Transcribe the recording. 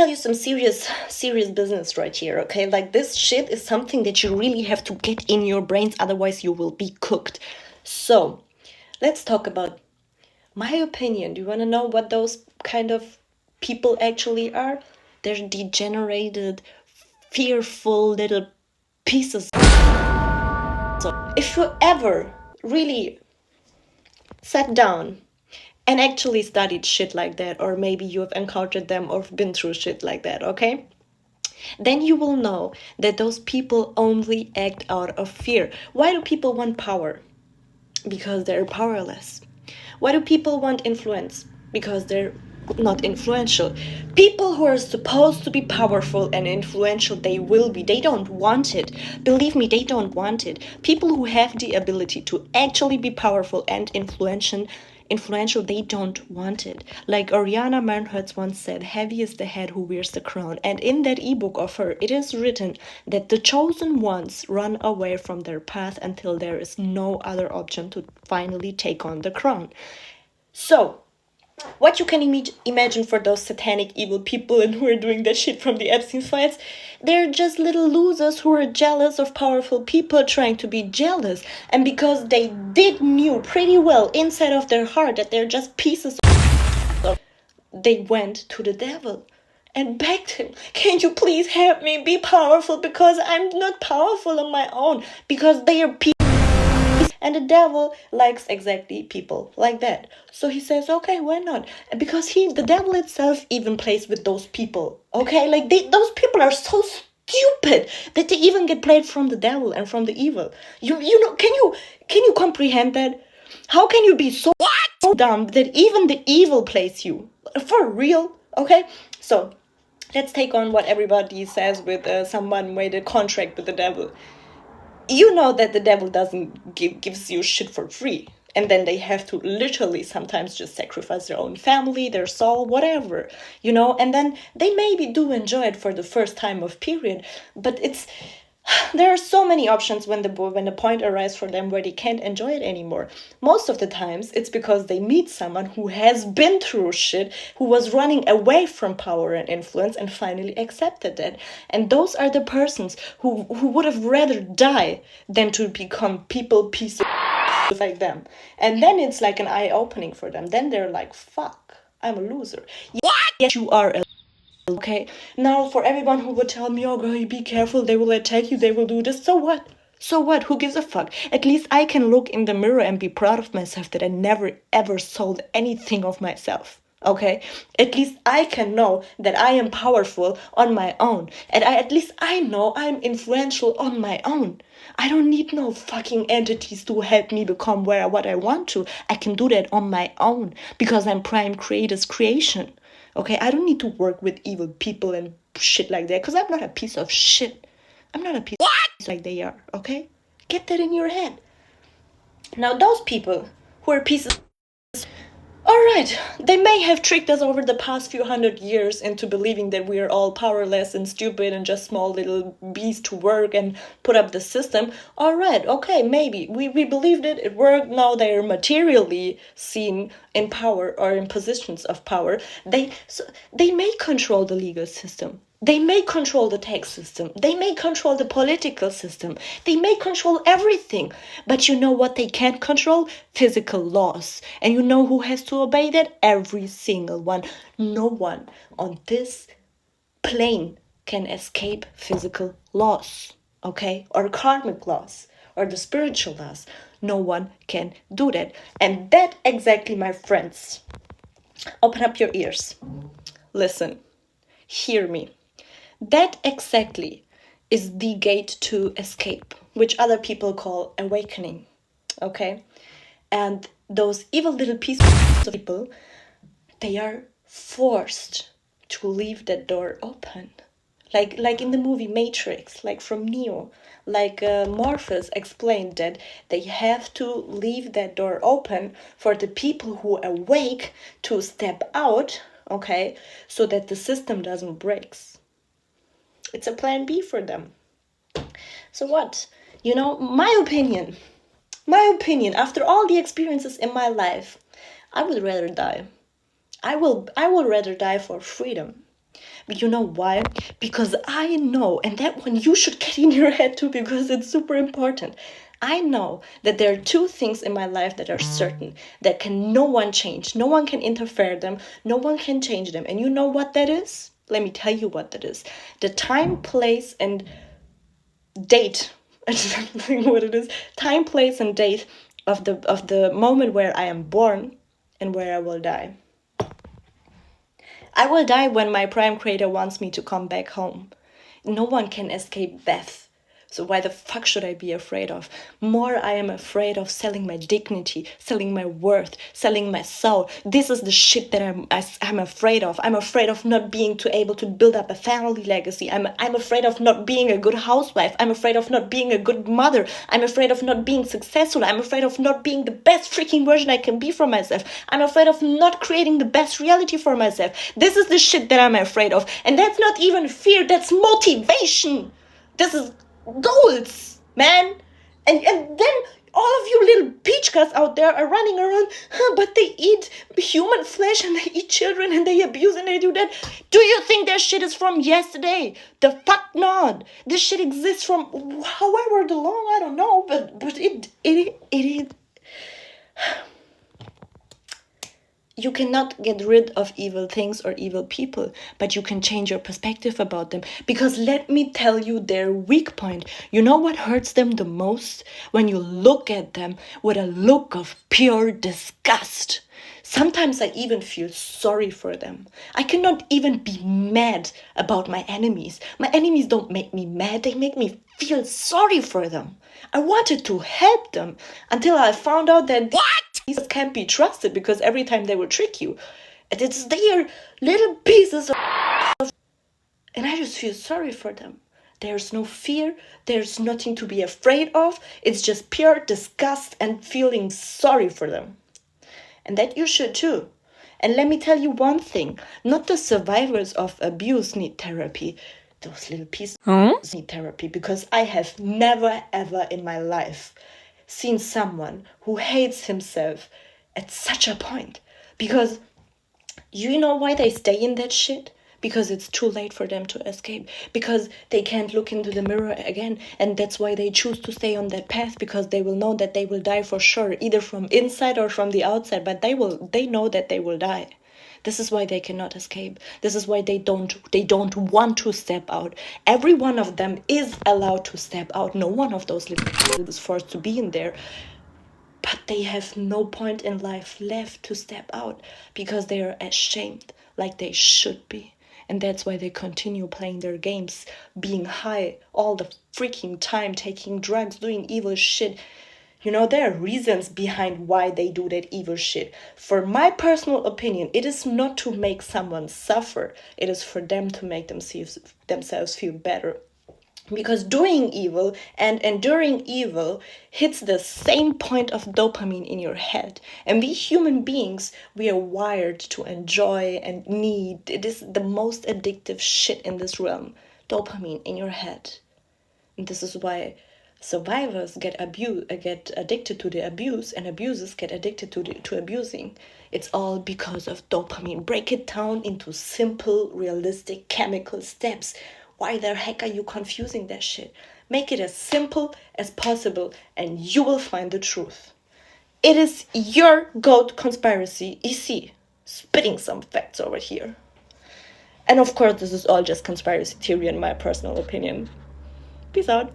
tell you some serious business right here, okay? Like, this shit is something that you really have to get in your brains, otherwise you will be cooked. So let's talk about my opinion. Do you want to know what those kind of people actually are? They're degenerated, fearful little pieces. So if you ever really sat down and actually studied shit like that, or maybe you have encountered them or been through shit like that, okay? Then you will know that those people only act out of fear. Why do people want power? Because they're powerless. Why do people want influence? Because they're not influential. People who are supposed to be powerful and influential, they will be. They don't want it. Believe me, they don't want it. People who have the ability to actually be powerful and influential, they don't want it. Like Oriana Mernhertz once said, heavy is the head who wears the crown. And in that ebook of her, it is written that the chosen ones run away from their path until there is no other option to finally take on the crown. So what you can imagine for those satanic evil people and who are doing that shit from the Epstein files, they're just little losers who are jealous of powerful people trying to be jealous. And because they knew pretty well inside of their heart that they're just pieces of, they went to the devil and begged him, can you please help me be powerful, because I'm not powerful on my own, because they are people. And the devil likes exactly people like that. So he says, okay, why not? Because the devil itself even plays with those people. Okay, like those people are so stupid that they even get played from the devil and from the evil. You know, can you comprehend that? How can you be so dumb that even the evil plays you? For real? Okay, so let's take on what everybody says with someone made a contract with the devil. You know that the devil doesn't gives you shit for free, and then they have to literally sometimes just sacrifice their own family, their soul, whatever, you know. And then they maybe do enjoy it for the first time of period, but there are so many options when the point arises for them where they can't enjoy it anymore. Most of the times it's because they meet someone who has been through shit, who was running away from power and influence and finally accepted it. And those are the persons who would have rather die than to become people pieces like them. And then it's like an eye-opening for them. Then they're like, fuck, I'm a loser. Yes, you are a. Okay, now for everyone who would tell me, oh girl, be careful, they will attack you, they will do this, so what? So what? Who gives a fuck? At least I can look in the mirror and be proud of myself that I never ever sold anything of myself. Okay? At least I can know that I am powerful on my own. And at least I know I'm influential on my own. I don't need no fucking entities to help me become what I want to. I can do that on my own because I'm Prime Creator's creation. Okay, I don't need to work with evil people and shit like that, because I'm not a piece of shit. I'm not a piece of shit like they are, okay? Get that in your head. Now, those people who are pieces, alright, they may have tricked us over the past few hundred years into believing that we are all powerless and stupid and just small little bees to work and put up the system. Alright, okay, maybe. We believed it, it worked, now they are materially seen in power or in positions of power. They may control the legal system. They may control the tax system. They may control the political system. They may control everything. But you know what they can't control? Physical laws. And you know who has to obey that? Every single one. No one on this plane can escape physical laws, okay? Or karmic laws, or the spiritual laws. No one can do that. And that exactly, my friends, open up your ears. Listen. Hear me. That exactly is the gate to escape, which other people call awakening, okay? And those evil little pieces of people, they are forced to leave that door open. Like in the movie Matrix, like from Neo, like Morpheus explained that they have to leave that door open for the people who awake to step out, okay, so that the system doesn't break. It's a plan B for them. So what? You know, my opinion, after all the experiences in my life, I would rather die. I will rather die for freedom. You know why? Because I know, and that one you should get in your head too, because it's super important. I know that there are two things in my life that are certain, that can no one change. No one can interfere them. No one can change them. And you know what that is? Let me tell you what that is. The time, place, and date. I don't know what it is. Time, place, and date of the moment where I am born and where I will die. I will die when my prime creator wants me to come back home. No one can escape death. So why the fuck should I be afraid of? More I am afraid of selling my dignity, selling my worth, selling my soul. This is the shit that I'm afraid of. I'm afraid of not being able to build up a family legacy. I'm afraid of not being a good housewife. I'm afraid of not being a good mother. I'm afraid of not being successful. I'm afraid of not being the best freaking version I can be for myself. I'm afraid of not creating the best reality for myself. This is the shit that I'm afraid of. And that's not even fear, that's motivation. This is goals, man. And then all of you little peachkas out there are running around, but they eat human flesh and they eat children and they abuse and they do that. Do you think that shit is from yesterday? The fuck not. This shit exists from however the long, I don't know, but it you cannot get rid of evil things or evil people, but you can change your perspective about them. Because let me tell you their weak point. You know what hurts them the most? When you look at them with a look of pure disgust. Sometimes I even feel sorry for them. I cannot even be mad about my enemies. My enemies don't make me mad, they make me feel sorry for them. I wanted to help them until I found out that these can't be trusted, because every time they will trick you. And it's their little pieces of... And I just feel sorry for them. There's no fear, there's nothing to be afraid of. It's just pure disgust and feeling sorry for them. And that you should too. And let me tell you one thing. Not the survivors of abuse need therapy. Those little pieces need therapy, because I have never ever in my life seen someone who hates himself at such a point. Because you know why they stay in that shit? Because it's too late for them to escape. Because they can't look into the mirror again. And that's why they choose to stay on that path, because they will know that they will die for sure, either from inside or from the outside, but they know that they will die. This is why they cannot escape. This is why they don't want to step out. Every one of them is allowed to step out. No one of those little people is forced to be in there. But they have no point in life left to step out, because they are ashamed, like they should be. And that's why they continue playing their games, being high all the freaking time, taking drugs, doing evil shit. You know, there are reasons behind why they do that evil shit. For my personal opinion, it is not to make someone suffer. It is for them to make themselves feel better. Because doing evil and enduring evil hits the same point of dopamine in your head. And we human beings, we are wired to enjoy and need. It is the most addictive shit in this realm. Dopamine in your head. And this is why survivors get addicted to the abuse, and abusers get addicted to abusing. It's all because of dopamine. Break it down into simple, realistic chemical steps. Why the heck are you confusing that shit? Make it as simple as possible and you will find the truth. It is your GOAT conspiracy, EC, spitting some facts over here. And of course, this is all just conspiracy theory in my personal opinion. Peace out.